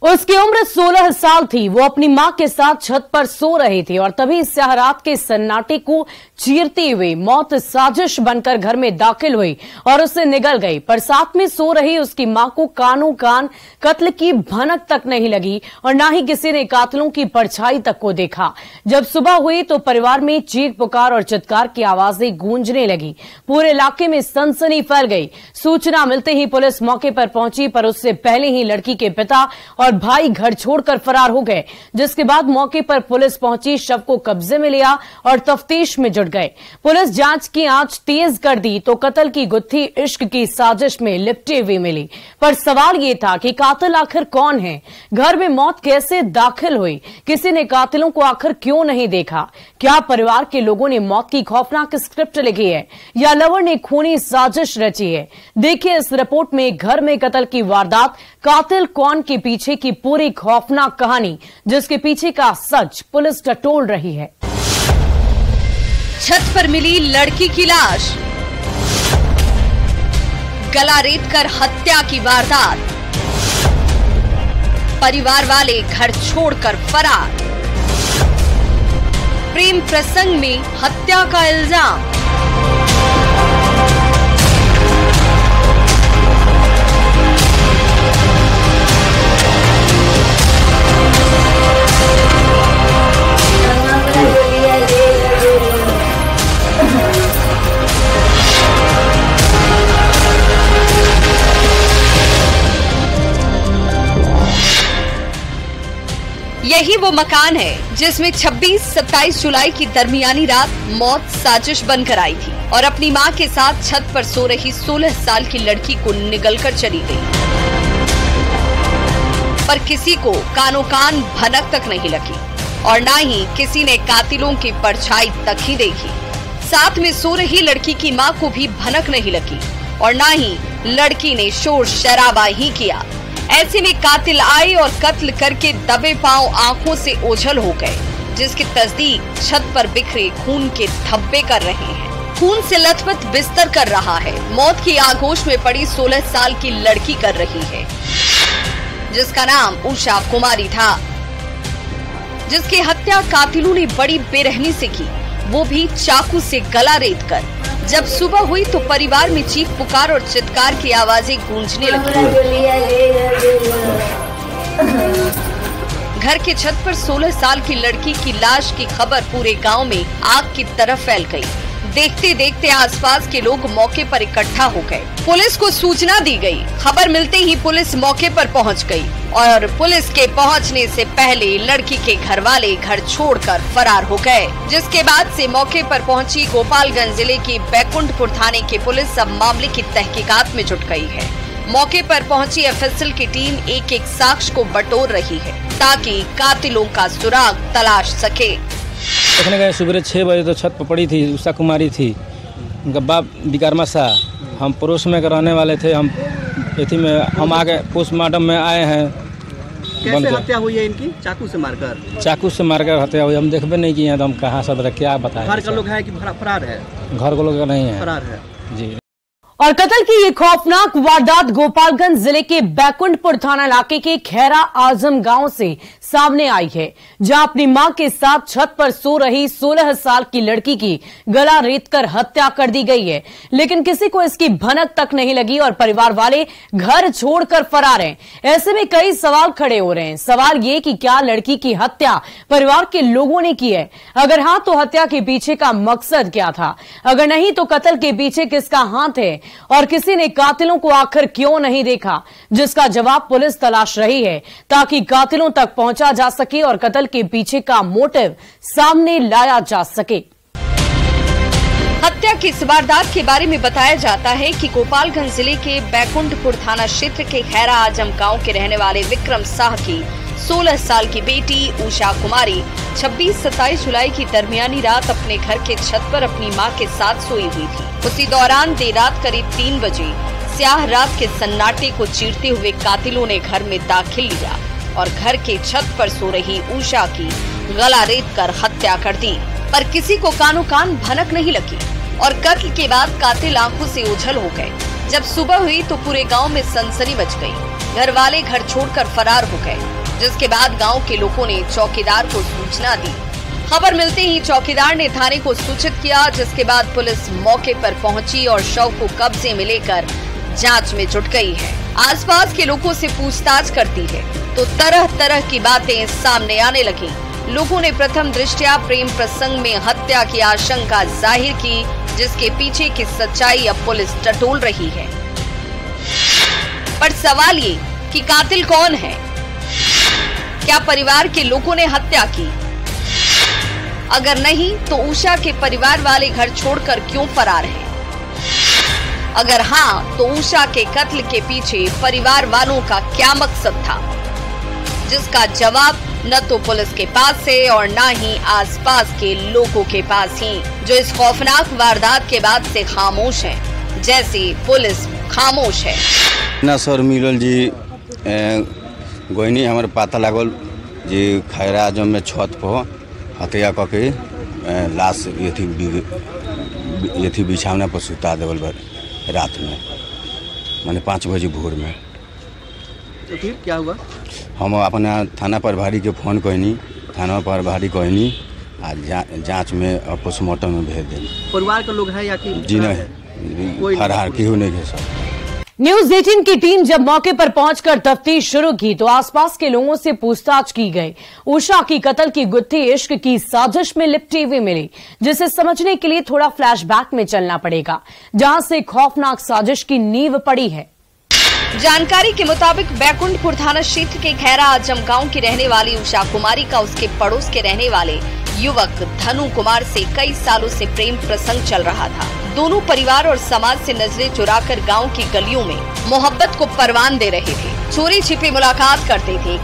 उसकी उम्र 16 साल थी। वो अपनी मां के साथ छत पर सो रही थी और तभी स्याह रात के सन्नाटे को चीरती हुई मौत साजिश बनकर घर में दाखिल हुई और उससे निगल गई। पर साथ में सो रही उसकी मां को कानों कान कत्ल की भनक तक नहीं लगी और न ही किसी ने कातिलों की परछाई तक को देखा। जब सुबह हुई तो परिवार में चीख पुकार और चित्कार की आवाजें गूंजने लगी। पूरे इलाके में सनसनी फैल गई। सूचना मिलते ही पुलिस मौके पर पहुंची, पर उससे पहले ही लड़की के पिता और भाई घर छोड़कर फरार हो गए। जिसके बाद मौके पर पुलिस पहुंची, शव को कब्जे में लिया और तफ्तीश में जुट गए। पुलिस जांच की आंच तेज कर दी तो कत्ल की गुत्थी इश्क की साजिश में लिपटे हुए मिली। पर सवाल ये था कि कातिल आखिर कौन है? घर में मौत कैसे दाखिल हुई? किसी ने कातिलों को आखिर क्यों नहीं देखा? क्या परिवार के लोगों ने मौत की खौफनाक स्क्रिप्ट लिखी है या लवर ने खूनी साजिश रची है? देखिए इस रिपोर्ट में घर में कत्ल की वारदात, कातिल कौन के पीछे की पूरी खौफनाक कहानी, जिसके पीछे का सच पुलिस टटोल रही है। छत पर मिली लड़की की लाश, गला रेतकर हत्या की वारदात, परिवार वाले घर छोड़कर फरार, प्रेम प्रसंग में हत्या का इल्जाम। यही वो मकान है जिसमें 26-27 जुलाई की दरमियानी रात मौत साजिश बनकर आई थी और अपनी मां के साथ छत पर सो रही 16 साल की लड़की को निगलकर चली गई। पर किसी को कानों कान भनक तक नहीं लगी और न ही किसी ने कातिलों की परछाई तक ही देखी। साथ में सो रही लड़की की मां को भी भनक नहीं लगी और न ही लड़की ने शोर शराबा ही किया। ऐसे में कातिल आए और कत्ल करके दबे पांव आंखों से ओझल हो गए, जिसकी तस्दीक छत पर बिखरे खून के धब्बे कर रहे हैं। खून से लथपथ बिस्तर कर रहा है। मौत की आगोश में पड़ी 16 साल की लड़की कर रही है, जिसका नाम उषा कुमारी था, जिसकी हत्या कातिलों ने बड़ी बेरहमी से की, वो भी चाकू से गला रेतकर। जब सुबह हुई तो परिवार में चीख पुकार और चित्कार की आवाजें गूंजने लगी। घर के छत पर 16 साल की लड़की की लाश की खबर पूरे गांव में आग की तरह फैल गई। देखते देखते आसपास के लोग मौके पर इकट्ठा हो गए। पुलिस को सूचना दी गई। खबर मिलते ही पुलिस मौके पर पहुंच गई और पुलिस के पहुंचने से पहले लड़की के घर वाले घर छोड़कर फरार हो गए। जिसके बाद से मौके पर पहुंची गोपालगंज जिले की बैकुंठपुर थाने की पुलिस अब मामले की तहकीकात में जुट गई है। मौके पर पहुंची एफएसएल की टीम एक एक साक्ष्य को बटोर रही है ताकि कातिलों का सुराग तलाश सके। देखने गए सुबह 6 बजे तो छत पर पड़ी थी, उषा कुमारी थी, उनका बाप विकर्मा शाह। हम पड़ोस में रहने वाले थे। हम आगे पोस्टमार्टम में आए हैं। कैसे हत्या हुई है इनकी? चाकू से मारकर हत्या हुई। हम देखबे नहीं किए हैं तो हम कहाँ सब क्या बताएं। घर का लोग है कि फरार है? घर के लोग नहीं है, फरार है जी। और कत्ल की ये खौफनाक वारदात गोपालगंज जिले के बैकुंठपुर थाना इलाके के खैरा आजम गांव से सामने आई है, जहां अपनी मां के साथ छत पर सो रही 16 साल की लड़की की गला रेतकर हत्या कर दी गई है। लेकिन किसी को इसकी भनक तक नहीं लगी और परिवार वाले घर छोड़कर फरार हैं। ऐसे में कई सवाल खड़े हो रहे हैं। सवाल ये कि क्या लड़की की हत्या परिवार के लोगों ने की है? अगर हां तो हत्या के पीछे का मकसद क्या था? अगर नहीं तो कत्ल के पीछे किसका हाथ है और किसी ने कातिलों को आखिर क्यों नहीं देखा? जिसका जवाब पुलिस तलाश रही है ताकि कातिलों तक पहुंचा जा सके और कत्ल के पीछे का मोटिव सामने लाया जा सके। हत्या की इस वारदात के बारे में बताया जाता है कि गोपालगंज जिले के बैकुंठपुर थाना क्षेत्र के खैरा आजम गांव के रहने वाले विक्रम शाह की 16 साल की बेटी उषा कुमारी 26-27 जुलाई की दरमियानी रात अपने घर के छत पर अपनी मां के साथ सोई हुई थी। उसी दौरान देर रात करीब 3 बजे स्याह रात के सन्नाटे को चीरते हुए कातिलों ने घर में दाखिल लिया और घर के छत पर सो रही उषा की गला रेतकर हत्या कर दी। पर किसी को कानों कान भनक नहीं लगी और कत्ल के बाद कातिल आंखों से ओझल हो गए। जब सुबह हुई तो पूरे गांव में सनसनी मच गई। घर वाले घर छोड़कर फरार हो गए, जिसके बाद गांव के लोगों ने चौकीदार को सूचना दी। खबर मिलते ही चौकीदार ने थाने को सूचित किया, जिसके बाद पुलिस मौके पर पहुंची और शव को कब्जे में लेकर जांच में जुट गई है। आसपास के लोगों से पूछताछ करती है तो तरह तरह की बातें सामने आने लगी। लोगों ने प्रथम दृष्टया प्रेम प्रसंग में हत्या की आशंका जाहिर की, जिसके पीछे की सच्चाई अब पुलिस टटोल रही है। पर सवाल ये कि कातिल कौन है? क्या परिवार के लोगों ने हत्या की? अगर नहीं तो उषा के परिवार वाले घर छोड़कर क्यों फरार हैं? अगर हाँ तो उषा के कत्ल के पीछे परिवार वालों का क्या मकसद था, जिसका जवाब न तो पुलिस के पास है और न ही आसपास के लोगों के पास ही, जो इस खौफनाक वारदात के बाद से खामोश हैं, जैसे पुलिस खामोश है। ना सर मिलल जी गोइनी हमारे पता लागल जी खैरा आजम में छत पर हत्या करके लाश ये बिछावना पर सुता देवल रात में, माने 5 बजे भोर में। तो फिर क्या हुआ? हम अपना थाना प्रभारी के फोन कहनी, थाना प्रभारी कहनी आज जांच में पोस्टमार्टम में भेज दें। परिवार के लोग है या कि जी नहीं, फरार क्यों नहीं है सर। न्यूज 18 की टीम जब मौके पर पहुंचकर तफ्तीश शुरू की तो आसपास के लोगों से पूछताछ की गई। उषा की कत्ल की गुत्थी इश्क की साजिश में लिपटी हुई मिली, जिसे समझने के लिए थोड़ा फ्लैशबैक में चलना पड़ेगा, जहां से खौफनाक साजिश की नींव पड़ी है। जानकारी के मुताबिक बैकुंठपुर थाना क्षेत्र के खैरा आजम गांव की रहने वाली उषा कुमारी का उसके पड़ोस के रहने वाले युवक धनु कुमार से कई सालों से प्रेम प्रसंग चल रहा था। दोनों परिवार और समाज से नजरें चुराकर गांव की गलियों में मोहब्बत को परवान दे रहे थे, चोरी छिपे मुलाकात करते थे।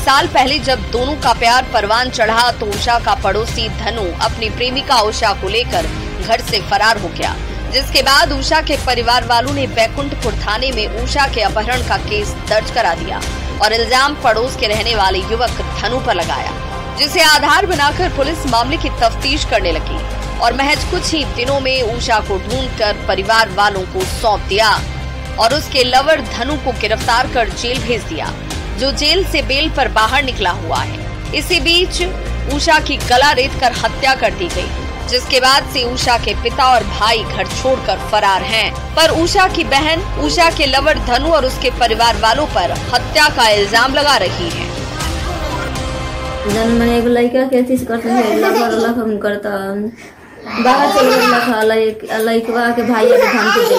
साल पहले जब दोनों का प्यार परवान चढ़ा तो उषा का पड़ोसी धनु अपनी प्रेमिका उषा को लेकर घर से फरार हो गया, जिसके बाद उषा के परिवार वालों ने बैकुंठपुर थाने में उषा के अपहरण का केस दर्ज करा दिया और इल्जाम पड़ोस के रहने वाले युवक धनु पर लगाया, जिसे आधार बनाकर पुलिस मामले की तफ्तीश करने लगी और महज कुछ ही दिनों में उषा को ढूंढकर परिवार वालों को सौंप दिया और उसके लवर धनु को गिरफ्तार कर जेल भेज दिया, जो जेल से बेल पर बाहर निकला हुआ है। इसी बीच उषा की गला रेतकर हत्या कर दी गई, जिसके बाद से उषा के पिता और भाई घर छोड़कर फरार हैं। पर उषा की बहन उषा के लवर धनु और उसके परिवार वालों पर हत्या का इल्जाम लगा रही है। जन मैंने एक लड़का के चीज करते हैं, लवर हम करता बाहर चले गया, लड़का के भाई के धमकी दे।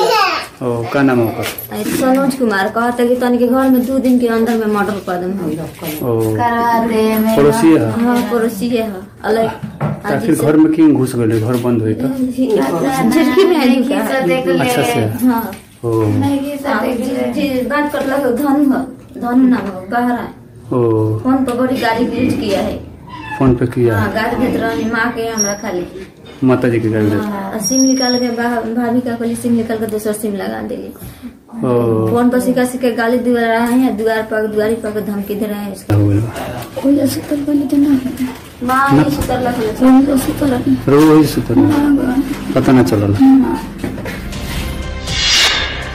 ओ का नाम होगा? सनोज कुमार कहता कि तन के घर में 2 दिन के अंदर में मर्डर कर दम हम करा दे। पड़ोसी है? हां पड़ोसी है। आखिर घर में क्यों घुस गए? घर बंद हुई तो झिड़की में है। अच्छा से हां ओ बात कर लगा धनु नाम गहरा ओ फोन पर बड़ी गाड़ी भेज किया है। फोन पे किया? हां गाड़ी भेज रही मां के हमरा खाली माता जी की गाड़ी भेज। सिम निकाल के भाभी का कोई सिम निकाल के दूसरा सिम लगा देली। फोन पर सिखा सिखा गाली दे रहे हैं, दुआरी पर धमकी दे रहे हैं। कोई सुतर वाली तो ना है मां, ये सुतर लगे फोन सुतर रोज सुतर पता ना चलला।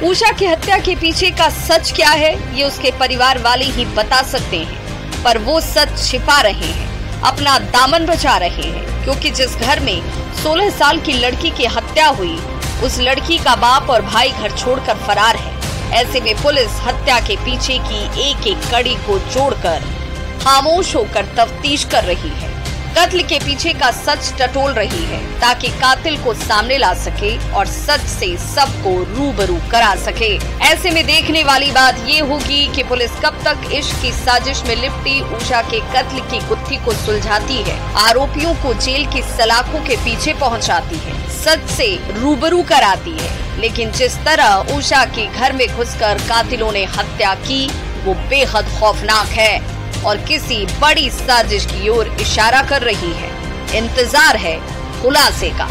उषा की हत्या के पीछे का सच क्या है ये उसके परिवार वाले ही बता सकते हैं, पर वो सच छिपा रहे हैं, अपना दामन बचा रहे हैं, क्योंकि जिस घर में 16 साल की लड़की की हत्या हुई उस लड़की का बाप और भाई घर छोड़कर फरार है। ऐसे में पुलिस हत्या के पीछे की एक एक कड़ी को जोड़कर खामोश होकर तफ्तीश कर रही है, कत्ल के पीछे का सच टटोल रही है, ताकि कातिल को सामने ला सके और सच से सबको रूबरू करा सके। ऐसे में देखने वाली बात ये होगी कि पुलिस कब तक इश्क की साजिश में लिपटी उषा के कत्ल की गुत्थी को सुलझाती है, आरोपियों को जेल की सलाखों के पीछे पहुंचाती है, सच से रूबरू कराती है। लेकिन जिस तरह उषा के घर में घुसकर कातिलों ने हत्या की वो बेहद खौफनाक है और किसी बड़ी साजिश की ओर इशारा कर रही है। इंतजार है खुलासे का।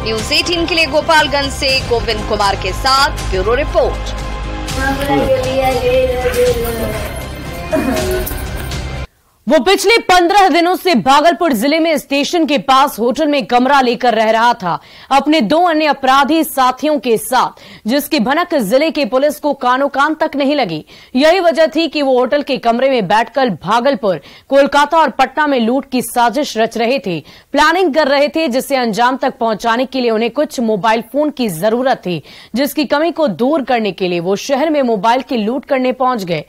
न्यूज 18 के लिए गोपालगंज से गोविंद कुमार के साथ ब्यूरो रिपोर्ट। वो पिछले 15 दिनों से भागलपुर जिले में स्टेशन के पास होटल में कमरा लेकर रह रहा था अपने 2 अन्य अपराधी साथियों के साथ, जिसकी भनक जिले की पुलिस को कानो कान तक नहीं लगी। यही वजह थी कि वो होटल के कमरे में बैठकर भागलपुर, कोलकाता और पटना में लूट की साजिश रच रहे थे, प्लानिंग कर रहे थे, जिसे अंजाम तक पहुंचाने के लिए उन्हें कुछ मोबाइल फोन की जरूरत थी, जिसकी कमी को दूर करने के लिए वो शहर में मोबाइल की लूट करने पहुंच गए,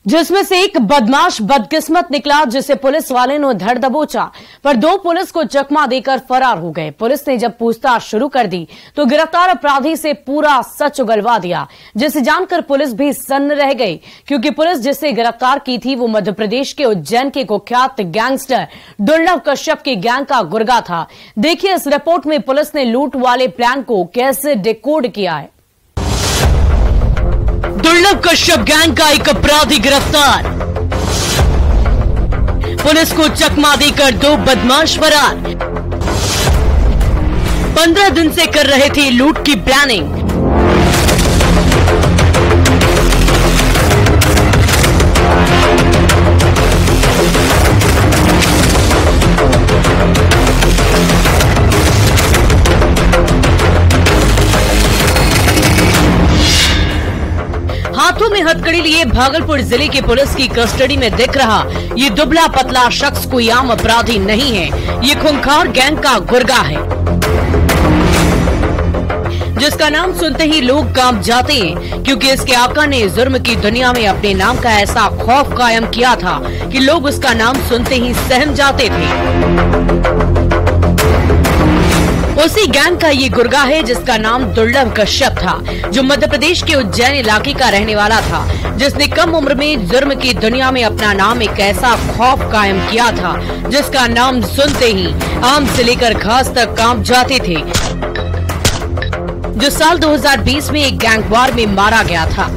जिसमें से एक बदमाश बदकिस्मत निकला, जिसे पुलिस वाले ने धर दबोचा, पर 2 पुलिस को चकमा देकर फरार हो गए। पुलिस ने जब पूछताछ शुरू कर दी तो गिरफ्तार अपराधी से पूरा सच उगलवा दिया, जिसे जानकर पुलिस भी सन्न रह गई, क्योंकि पुलिस जिसे गिरफ्तार की थी वो मध्य प्रदेश के उज्जैन के कुख्यात गैंगस्टर दुर्लभ कश्यप के गैंग का गुर्गा था। देखिए इस रिपोर्ट में पुलिस ने लूट वाले प्लान को कैसे डिकोड किया है। दुर्लभ कश्यप गैंग का एक अपराधी गिरफ्तार, पुलिस को चकमा देकर 2 बदमाश फरार। 15 दिन से कर रहे थे लूट की प्लानिंग। हाथों में हथकड़ी लिए भागलपुर जिले की पुलिस की कस्टडी में दिख रहा ये दुबला पतला शख्स कोई आम अपराधी नहीं है, ये खूंखार गैंग का गुर्गा है, जिसका नाम सुनते ही लोग कांप जाते हैं, क्योंकि इसके आका ने जुर्म की दुनिया में अपने नाम का ऐसा खौफ कायम किया था कि लोग उसका नाम सुनते ही सहम जाते थे। उसी गैंग का ये गुर्गा है जिसका नाम दुर्लभ कश्यप था, जो मध्य प्रदेश के उज्जैन इलाके का रहने वाला था, जिसने कम उम्र में जुर्म की दुनिया में अपना नाम एक ऐसा खौफ कायम किया था, जिसका नाम सुनते ही आम से लेकर घास तक कांप जाते थे, जो साल 2020 में एक गैंग वार में मारा गया था।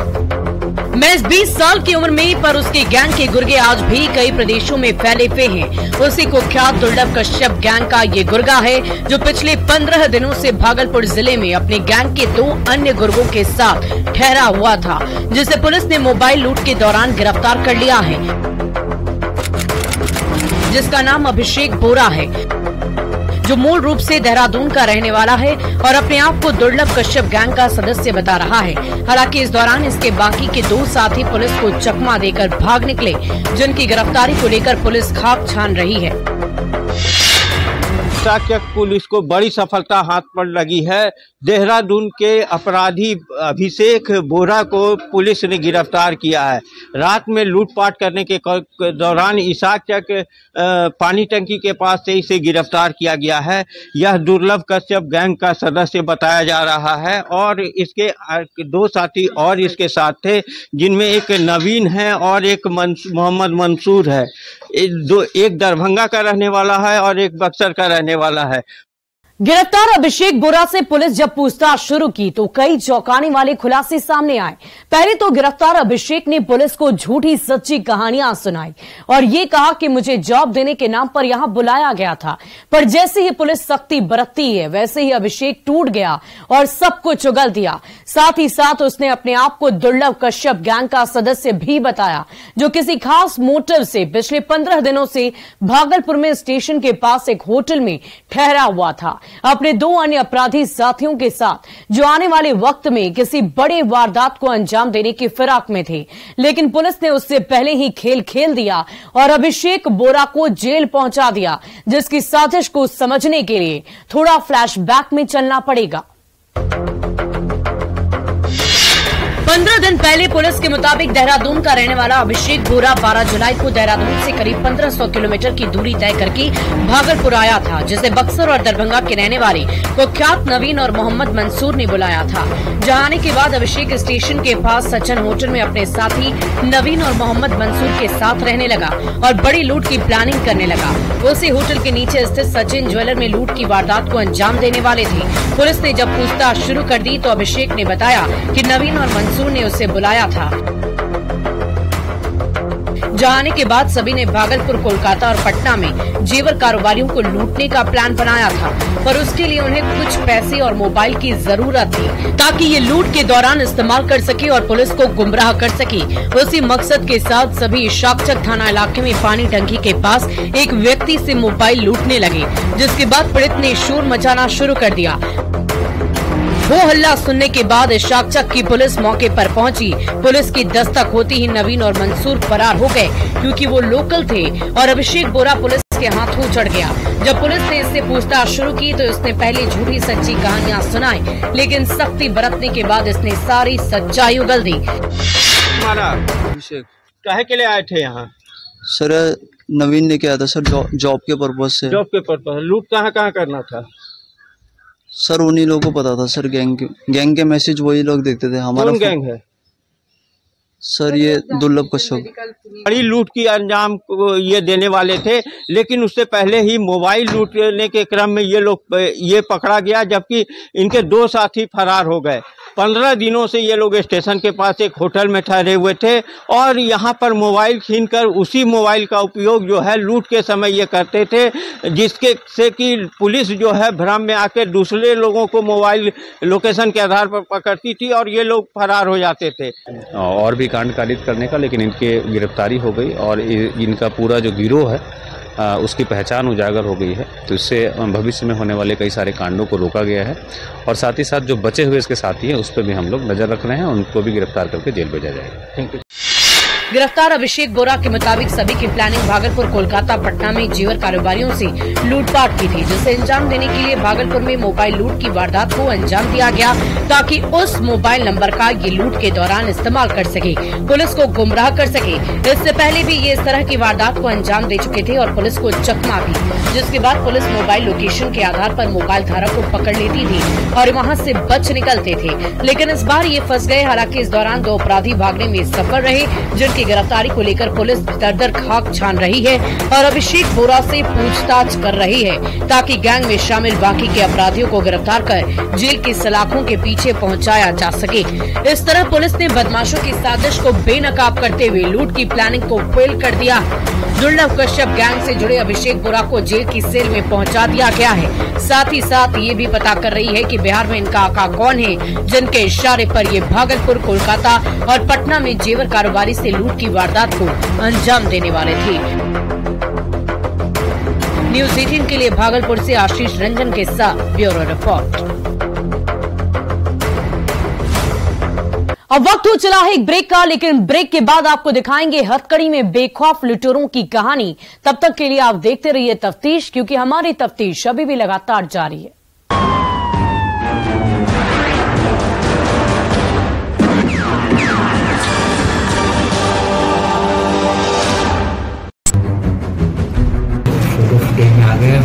महज 20 साल की उम्र में, पर उसके गैंग के गुर्गे आज भी कई प्रदेशों में फैले हुए हैं। उसी कुख्यात दुर्लभ कश्यप गैंग का ये गुर्गा है जो पिछले 15 दिनों से भागलपुर जिले में अपने गैंग के 2 अन्य गुर्गों के साथ ठहरा हुआ था, जिसे पुलिस ने मोबाइल लूट के दौरान गिरफ्तार कर लिया है, जिसका नाम अभिषेक बोरा है, जो मूल रूप से देहरादून का रहने वाला है और अपने आप को दुर्लभ कश्यप गैंग का सदस्य बता रहा है। हालांकि इस दौरान इसके बाकी के 2 साथी पुलिस को चकमा देकर भाग निकले, जिनकी गिरफ्तारी को लेकर पुलिस खाक छान रही है। चाकचक पुलिस को बड़ी सफलता हाथ पर लगी है। देहरादून के अपराधी अभिषेक बोरा को पुलिस ने गिरफ्तार किया है। रात में लूटपाट करने के दौरान चाकचक पानी टंकी के पास से इसे गिरफ्तार किया गया है। यह दुर्लभ कश्यप गैंग का सदस्य बताया जा रहा है और इसके 2 साथी और इसके साथ थे, जिनमें एक नवीन है और एक मोहम्मद मंसूर है। एक दरभंगा का रहने वाला है और एक बक्सर का रहने वाला है। गिरफ्तार अभिषेक बोरा से पुलिस जब पूछताछ शुरू की तो कई चौंकाने वाले खुलासे सामने आए। पहले तो गिरफ्तार अभिषेक ने पुलिस को झूठी सच्ची कहानियां सुनाई और ये कहा कि मुझे जॉब देने के नाम पर यहां बुलाया गया था, पर जैसे ही पुलिस सख्ती बरतती है वैसे ही अभिषेक टूट गया और सब कुछ उगल दिया। साथ ही साथ उसने अपने आप को दुर्लभ कश्यप गैंग का सदस्य भी बताया, जो किसी खास मोटिव से पिछले 15 दिनों से भागलपुर में स्टेशन के पास एक होटल में ठहरा हुआ था, अपने 2 अन्य अपराधी साथियों के साथ, जो आने वाले वक्त में किसी बड़े वारदात को अंजाम देने की फिराक में थे। लेकिन पुलिस ने उससे पहले ही खेल खेल दिया और अभिषेक बोरा को जेल पहुंचा दिया, जिसकी साजिश को समझने के लिए थोड़ा फ्लैशबैक में चलना पड़ेगा। 15 दिन पहले पुलिस के मुताबिक देहरादून का रहने वाला अभिषेक बोरा 12 जुलाई को देहरादून से करीब 1500 किलोमीटर की दूरी तय करके भागलपुर आया था, जिसे बक्सर और दरभंगा के रहने वाले कुख्यात नवीन और मोहम्मद मंसूर ने बुलाया था। जहां आने के बाद अभिषेक स्टेशन के पास सचिन होटल में अपने साथी नवीन और मोहम्मद मंसूर के साथ रहने लगा और बड़ी लूट की प्लानिंग करने लगा। उसी होटल के नीचे स्थित सचिन ज्वेलर में लूट की वारदात को अंजाम देने वाले थे। पुलिस ने जब पूछताछ शुरू कर दी तो अभिषेक ने बताया कि नवीन और मंसूर ने उसे बुलाया था, जहां आने के बाद सभी ने भागलपुर, कोलकाता और पटना में जेवर कारोबारियों को लूटने का प्लान बनाया था, पर उसके लिए उन्हें कुछ पैसे और मोबाइल की जरूरत थी ताकि ये लूट के दौरान इस्तेमाल कर सके और पुलिस को गुमराह कर सके। उसी मकसद के साथ सभी शाकचक थाना इलाके में पानी टंकी के पास एक व्यक्ति से मोबाइल लूटने लगे, जिसके बाद पीड़ित ने शोर मचाना शुरू कर दिया। वो हल्ला सुनने के बाद शाकचक की पुलिस मौके पर पहुंची। पुलिस की दस्तक होती ही नवीन और मंसूर फरार हो गए, क्योंकि वो लोकल थे और अभिषेक बोरा पुलिस के हाथों चढ़ गया। जब पुलिस ने इससे पूछताछ शुरू की तो इसने पहले झूठी सच्ची कहानियां सुनाई, लेकिन सख्ती बरतने के बाद इसने सारी सच्चाई उगल दी। अभिषेक काहे के लिए आए थे यहाँ? सर नवीन ने किया था सर, जॉब के पर्पज से। जॉब के पर्पज। लूट कहाँ कहाँ करना था? सर उन्हीं लोगों को पता था सर, गैंग के मैसेज वही लोग देखते थे। हमारा कौन गैंग है सर? ये दुर्लभ कश्यप। बड़ी लूट की अंजाम ये देने वाले थे, लेकिन उससे पहले ही मोबाइल लूटने के क्रम में ये लोग ये पकड़ा गया, जबकि इनके 2 साथी फरार हो गए। 15 दिनों से ये लोग स्टेशन के पास एक होटल में ठहरे हुए थे और यहाँ पर मोबाइल छीनकर उसी मोबाइल का उपयोग जो है लूट के समय ये करते थे, जिसके से कि पुलिस जो है भ्रम में आकर दूसरे लोगों को मोबाइल लोकेशन के आधार पर पकड़ती थी और ये लोग फरार हो जाते थे। और भी कांड कारित करने का, लेकिन इनके गिरफ्तारी हो गई और इनका पूरा जो गिरोह है उसकी पहचान उजागर हो गई है। तो इससे भविष्य में होने वाले कई सारे कांडों को रोका गया है और साथ ही साथ जो बचे हुए इसके साथी हैं उस पर भी हम लोग नजर रख रहे हैं, उनको भी गिरफ्तार करके जेल भेजा जाएगा। Thank you. गिरफ्तार अभिषेक बोरा के मुताबिक सभी की प्लानिंग भागलपुर, कोलकाता, पटना में जेवर कारोबारियों से लूटपाट की थी, जिसे अंजाम देने के लिए भागलपुर में मोबाइल लूट की वारदात को अंजाम दिया गया ताकि उस मोबाइल नंबर का ये लूट के दौरान इस्तेमाल कर सके, पुलिस को गुमराह कर सके। इससे पहले भी ये इस तरह की वारदात को अंजाम दे चुके थे और पुलिस को चकमा भी, जिसके बाद पुलिस मोबाइल लोकेशन के आधार पर मोबाइल धारक को पकड़ लेती थी और वहाँ से बच निकलते थे। लेकिन इस बार ये फंस गए। हालांकि इस दौरान 2 अपराधी भागने में सफल रहे, जिनकी गिरफ्तारी को लेकर पुलिस दर खाक छान रही है और अभिषेक बोरा से पूछताछ कर रही है ताकि गैंग में शामिल बाकी के अपराधियों को गिरफ्तार कर जेल की सलाखों के पीछे पहुंचाया जा सके। इस तरह पुलिस ने बदमाशों की साजिश को बेनकाब करते हुए लूट की प्लानिंग को फेल कर दिया। दुर्लभ कश्यप गैंग से जुड़े अभिषेक बोरा को जेल की सेल में पहुंचा दिया गया है। साथ ही साथ ये भी पता कर रही है कि बिहार में इनका आका कौन है, जिनके इशारे पर ये भागलपुर, कोलकाता और पटना में जेवर कारोबारी से लूट की वारदात को अंजाम देने वाले थे। न्यूज़ 18 के लिए भागलपुर से आशीष रंजन के साथ ब्यूरो रिपोर्ट। अब वक्त हो चला है एक ब्रेक का, लेकिन ब्रेक के बाद आपको दिखाएंगे हथकड़ी में बेखौफ लुटेरों की कहानी। तब तक के लिए आप देखते रहिए तफ्तीश, क्योंकि हमारी तफ्तीश अभी भी लगातार जारी है। आ गए।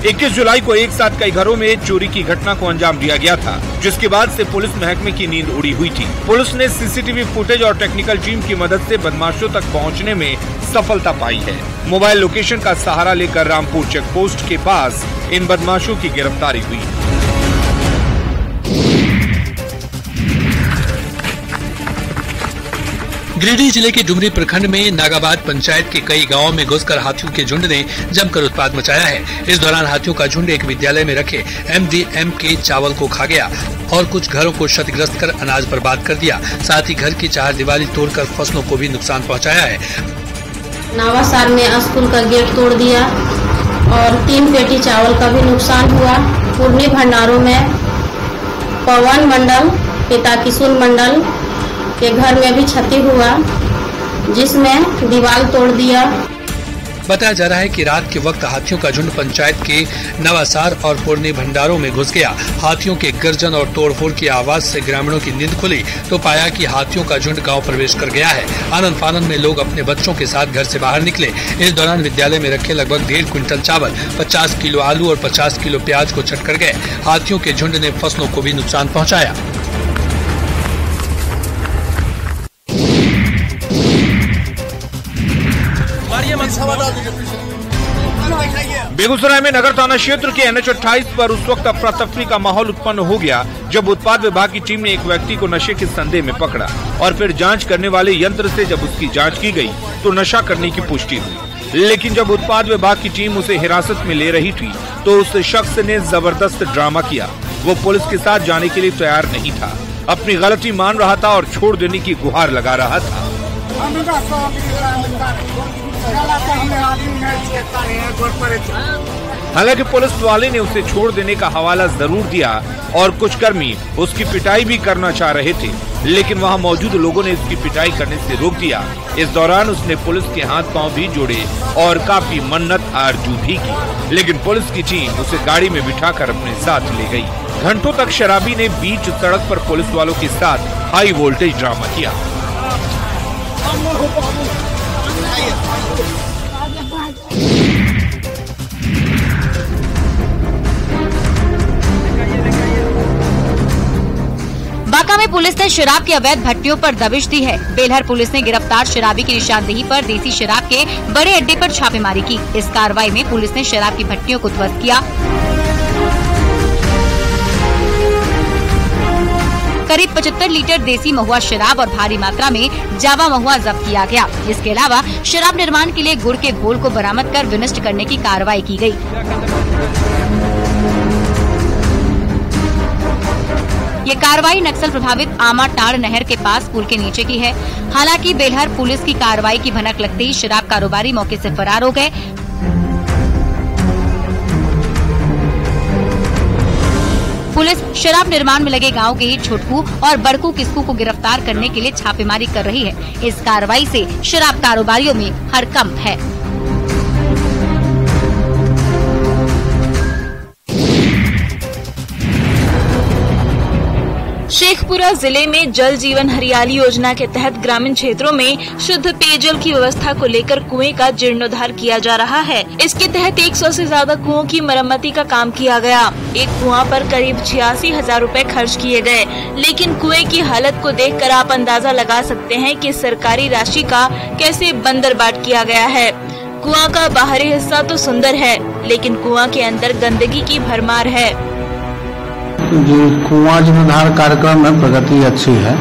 21 जुलाई को एक साथ कई घरों में चोरी की घटना को अंजाम दिया गया था, जिसके बाद से पुलिस महकमे की नींद उड़ी हुई थी। पुलिस ने सीसीटीवी फुटेज और टेक्निकल टीम की मदद से बदमाशों तक पहुंचने में सफलता पाई है। मोबाइल लोकेशन का सहारा लेकर रामपुर चेक पोस्ट के पास इन बदमाशों की गिरफ्तारी हुई। गिरिडीह जिले के डुमरी प्रखंड में नागाबाद पंचायत के कई गांवों में घुसकर हाथियों के झुंड ने जमकर उत्पात मचाया है। इस दौरान हाथियों का झुंड एक विद्यालय में रखे MDM के चावल को खा गया और कुछ घरों को क्षतिग्रस्त कर अनाज बर्बाद कर दिया। साथ ही घर की चारदीवारी तोड़कर फसलों को भी नुकसान पहुंचाया है। नवासार में स्कूल का गेट तोड़ दिया और 3 पेटी चावल का भी नुकसान हुआ। पूर्णी भंडारों में पवन मंडल, पिता किशोर मंडल के घर में भी क्षति हुआ, जिसमें दीवार तोड़ दिया। बताया जा रहा है कि रात के वक्त हाथियों का झुंड पंचायत के नवासार और पूर्णी भंडारों में घुस गया। हाथियों के गर्जन और तोड़फोड़ की आवाज से ग्रामीणों की नींद खुली तो पाया कि हाथियों का झुंड गांव प्रवेश कर गया है। आनंद फानंद में लोग अपने बच्चों के साथ घर से बाहर निकले। इस दौरान विद्यालय में रखे लगभग 1.5 क्विंटल चावल, 50 किलो आलू और 50 किलो प्याज को छट कर गए। हाथियों के झुंड ने फसलों को भी नुकसान पहुँचाया। बेगूसराय में नगर थाना क्षेत्र के NH 28 पर उस वक्त अफरा तफरी का माहौल उत्पन्न हो गया जब उत्पाद विभाग की टीम ने एक व्यक्ति को नशे के संदेह में पकड़ा और फिर जांच करने वाले यंत्र से जब उसकी जांच की गई तो नशा करने की पुष्टि हुई। लेकिन जब उत्पाद विभाग की टीम उसे हिरासत में ले रही थी तो उस शख्स ने जबरदस्त ड्रामा किया। वो पुलिस के साथ जाने के लिए तैयार नहीं था, अपनी गलती मान रहा था और छोड़ देने की गुहार लगा रहा था। हालांकि पुलिस वाले ने उसे छोड़ देने का हवाला जरूर दिया और कुछ कर्मी उसकी पिटाई भी करना चाह रहे थे, लेकिन वहां मौजूद लोगों ने उसकी पिटाई करने से रोक दिया। इस दौरान उसने पुलिस के हाथ पांव भी जोड़े और काफी मन्नत आरजू भी की, लेकिन पुलिस की टीम उसे गाड़ी में बिठाकर अपने साथ ले गई। घंटों तक शराबी ने बीच सड़क पर पुलिस वालों के साथ हाई वोल्टेज ड्रामा किया। बांका में पुलिस ने शराब की अवैध भट्टियों पर दबिश दी है। बेलहर पुलिस ने गिरफ्तार शराबी की निशानदेही पर देसी शराब के बड़े अड्डे पर छापेमारी की। इस कार्रवाई में पुलिस ने शराब की भट्टियों को ध्वस्त किया। करीब 75 लीटर देसी महुआ शराब और भारी मात्रा में जावा महुआ जब्त किया गया। इसके अलावा शराब निर्माण के लिए गुड़ के घोल को बरामद कर विनिष्ट करने की कार्रवाई की गई। ये कार्रवाई नक्सल प्रभावित आमाटाड़ नहर के पास पुल के नीचे की है। हालांकि बेलहर पुलिस की कार्रवाई की भनक लगते ही शराब कारोबारी मौके से फरार हो गए। पुलिस शराब निर्माण में लगे गांव के ही छोटकू और बड़कू किस्कू को गिरफ्तार करने के लिए छापेमारी कर रही है। इस कार्रवाई से शराब कारोबारियों में हड़कंप है। शेखपुरा जिले में जल जीवन हरियाली योजना के तहत ग्रामीण क्षेत्रों में शुद्ध पेयजल की व्यवस्था को लेकर कुएं का जीर्णोद्धार किया जा रहा है। इसके तहत 100 से ज्यादा कुओं की मरम्मती का काम किया गया। एक कुआं पर करीब 86,000 रुपए खर्च किए गए, लेकिन कुएं की हालत को देखकर आप अंदाजा लगा सकते हैं कि सरकारी राशि का कैसे बंदरबाट किया गया है। कुआं का बाहरी हिस्सा तो सुंदर है, लेकिन कुआं के अंदर गंदगी की भरमार है। जी, कुआं जीर्णोद्धार कार्यक्रम में प्रगति अच्छी है।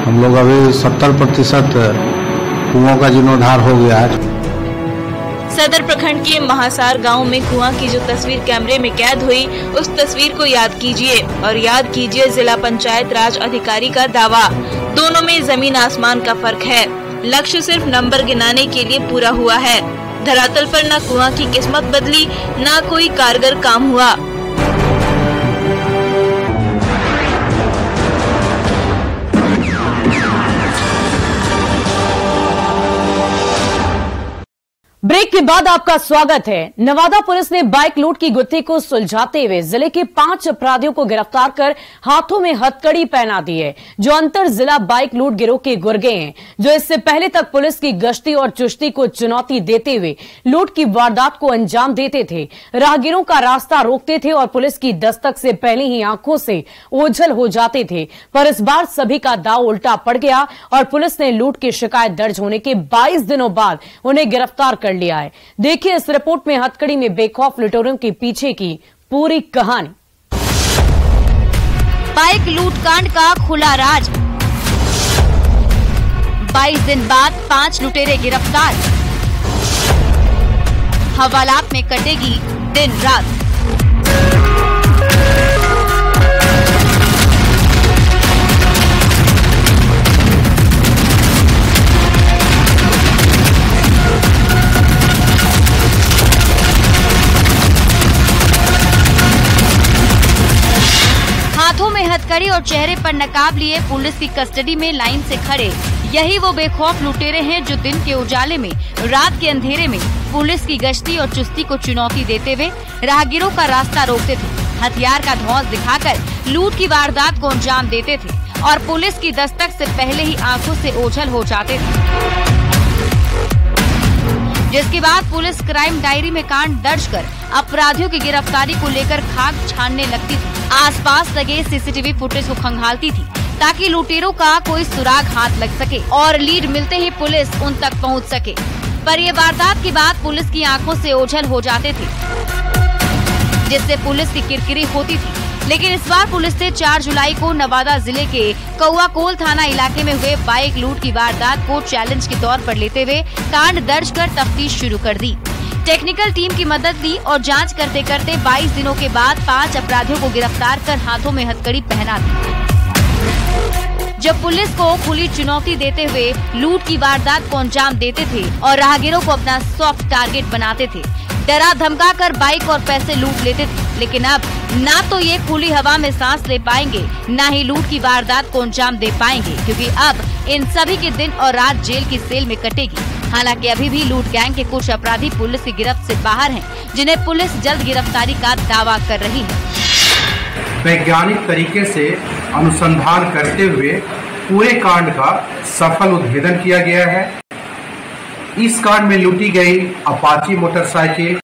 हम लोग अभी 70% कुओं का जीर्णोद्धार हो गया है। सदर प्रखंड के महासार गांव में कुआं की जो तस्वीर कैमरे में कैद हुई, उस तस्वीर को याद कीजिए और याद कीजिए जिला पंचायत राज अधिकारी का दावा। दोनों में जमीन आसमान का फर्क है। लक्ष्य सिर्फ नंबर गिनाने के लिए पूरा हुआ है। धरातल पर न कुआं की किस्मत बदली, न कोई कारगर काम हुआ। ब्रेक के बाद आपका स्वागत है। नवादा पुलिस ने बाइक लूट की गुत्थी को सुलझाते हुए जिले के 5 अपराधियों को गिरफ्तार कर हाथों में हथकड़ी पहना दी है, जो अंतर जिला बाइक लूट गिरोह के गुर्गे हैं, जो इससे पहले तक पुलिस की गश्ती और चुस्ती को चुनौती देते हुए लूट की वारदात को अंजाम देते थे, राहगीरों का रास्ता रोकते थे और पुलिस की दस्तक से पहले ही आंखों से ओझल हो जाते थे। पर इस बार सभी का दांव उल्टा पड़ गया और पुलिस ने लूट की शिकायत दर्ज होने के 22 दिनों बाद उन्हें गिरफ्तार कर लिया है। देखिए इस रिपोर्ट में हथकड़ी में बेखौफ लुटेरों के पीछे की पूरी कहानी। बाइक लूटकांड का खुला राज। 22 दिन बाद 5 लुटेरे गिरफ्तार। हवालात में कटेगी दिन रात। हाथों में हथकड़ी और चेहरे पर नकाब लिए पुलिस की कस्टडी में लाइन से खड़े यही वो बेखौफ लुटेरे हैं जो दिन के उजाले में, रात के अंधेरे में पुलिस की गश्ती और चुस्ती को चुनौती देते हुए राहगीरों का रास्ता रोकते थे, हथियार का धौंस दिखाकर लूट की वारदात को अंजाम देते थे और पुलिस की दस्तक से पहले ही आंखों से ओझल हो जाते थे। जिसके बाद पुलिस क्राइम डायरी में कांड दर्ज कर अपराधियों की गिरफ्तारी को लेकर खाक छानने लगती थी। आसपास लगे सीसीटीवी फुटेज को खंगालती थी ताकि लुटेरों का कोई सुराग हाथ लग सके और लीड मिलते ही पुलिस उन तक पहुंच सके। पर ये वारदात के बाद पुलिस की आंखों से ओझल हो जाते थे। जिससे पुलिस की किरकिरी होती थी। लेकिन इस बार पुलिस ने 4 जुलाई को नवादा जिले के कौआकोल थाना इलाके में हुए बाइक लूट की वारदात को चैलेंज के तौर पर लेते हुए कांड दर्ज कर तफ्तीश शुरू कर दी। टेक्निकल टीम की मदद ली और जांच करते करते 22 दिनों के बाद 5 अपराधियों को गिरफ्तार कर हाथों में हथकड़ी पहना दी। जब पुलिस को खुली चुनौती देते हुए लूट की वारदात को अंजाम देते थे और राहगीरों को अपना सॉफ्ट टारगेट बनाते थे, डरा धमका कर बाइक और पैसे लूट लेते थे। लेकिन अब ना तो ये खुली हवा में सांस ले पाएंगे, ना ही लूट की वारदात को अंजाम दे पाएंगे, क्योंकि अब इन सभी के दिन और रात जेल की सेल में कटेगी। हालांकि अभी भी लूट गैंग के कुछ अपराधी पुलिस की गिरफ्त से बाहर हैं, जिन्हें पुलिस जल्द गिरफ्तारी का दावा कर रही है। वैज्ञानिक तरीके से अनुसंधान करते हुए पूरे कांड का सफल उद्भेदन किया गया है। इस कांड में लूटी गई अपाची मोटरसाइकिल